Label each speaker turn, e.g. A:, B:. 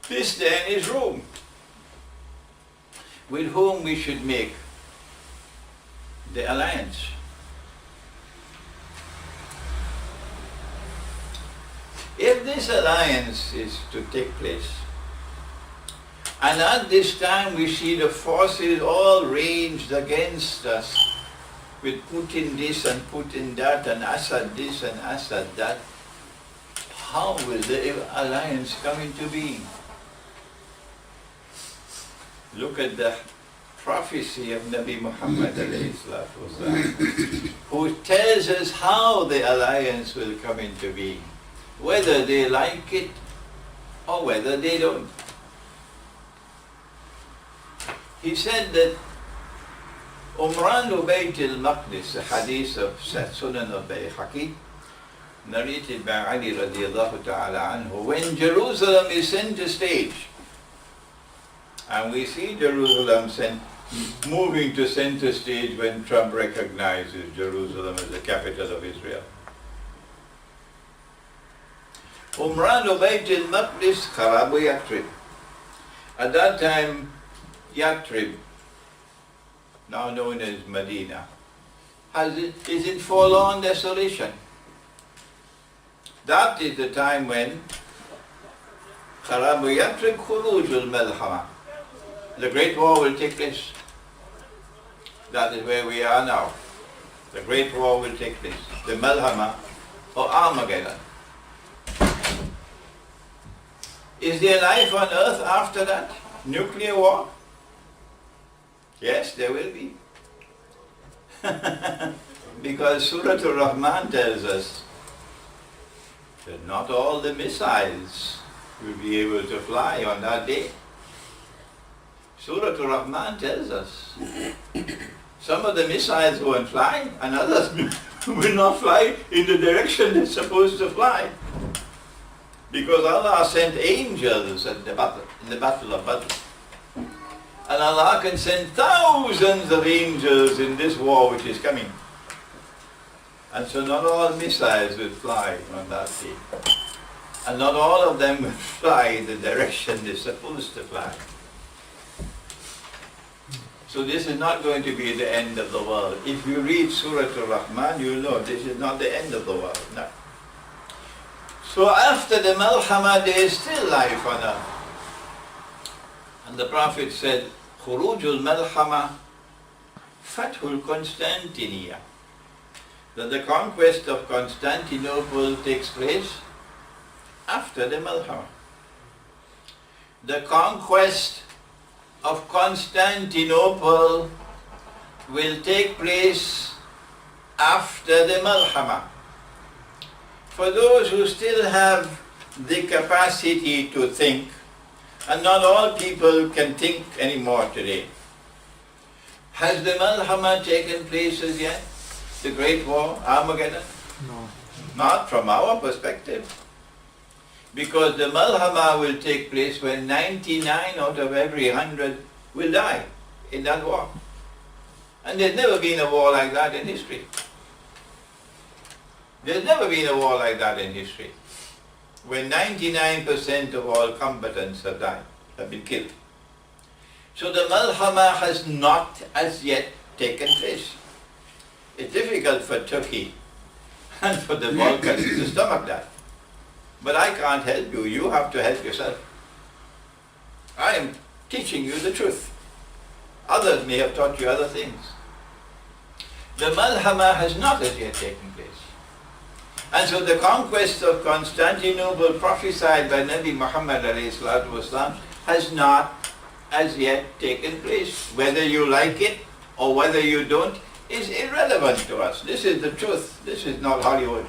A: This then is Rome, with whom we should make the alliance. If this alliance is to take place, and at this time we see the forces all ranged against us, with Putin this and Putin that, and Assad this and Assad that, how will the alliance come into being? Look at the prophecy of Nabi Muhammad who tells us how the alliance will come into being, whether they like it or whether they don't. He said that Umran Bayt al-Maqdis, the hadith of Sunan al-Bayhaqi, narrated by Ali radiallahu ta'ala anhu, when Jerusalem is center stage, and we see Jerusalem moving to center stage when Trump recognizes Jerusalem as the capital of Israel. Umran Bayt al-Maqdis, Kharabu Yathrib. At that time, Yathrib, now known as Medina, is in forlorn desolation. That is the time when Kharabu Yathrib Khuruj al-Malhama, the Great War will take place. That is where we are now. The Great War will take place. The Malhama or Armageddon. Is there life on earth after that? Nuclear war? Yes, there will be. Because Surah Al-Rahman tells us that not all the missiles will be able to fly on that day. Surah Al-Rahman tells us some of the missiles won't fly and others will not fly in the direction they're supposed to fly. Because Allah sent angels at the battle, in the Battle of Badr. And Allah can send thousands of angels in this war which is coming. And so not all missiles will fly on that day. And not all of them will fly in the direction they're supposed to fly. So this is not going to be the end of the world. If you read Surah Al-Rahman, you'll know this is not the end of the world. No. So after the Malhama, there is still life on earth. And the Prophet said, Khurujul Malhama, Fathul Constantiniya. That the conquest of Constantinople takes place after the Malhama. The conquest of Constantinople will take place after the Malhama. For those who still have the capacity to think, and not all people can think anymore today. Has the Malhama taken place as yet? The Great War, Armageddon?
B: No.
A: Not from our perspective. Because the Malhama will take place when 99 out of every 100 will die in that war. And there's never been a war like that in history. There's never been a war like that in history, when 99% of all combatants have died, have been killed. So the Malhama has not as yet taken place. It's difficult for Turkey and for the Balkans to stomach that. But I can't help you, you have to help yourself. I am teaching you the truth. Others may have taught you other things. The Malhama has not as yet taken place. And so the conquest of Constantinople prophesied by Nabi Muhammad ﷺ has not as yet taken place. Whether you like it or whether you don't is irrelevant to us. This is the truth. This is not Hollywood.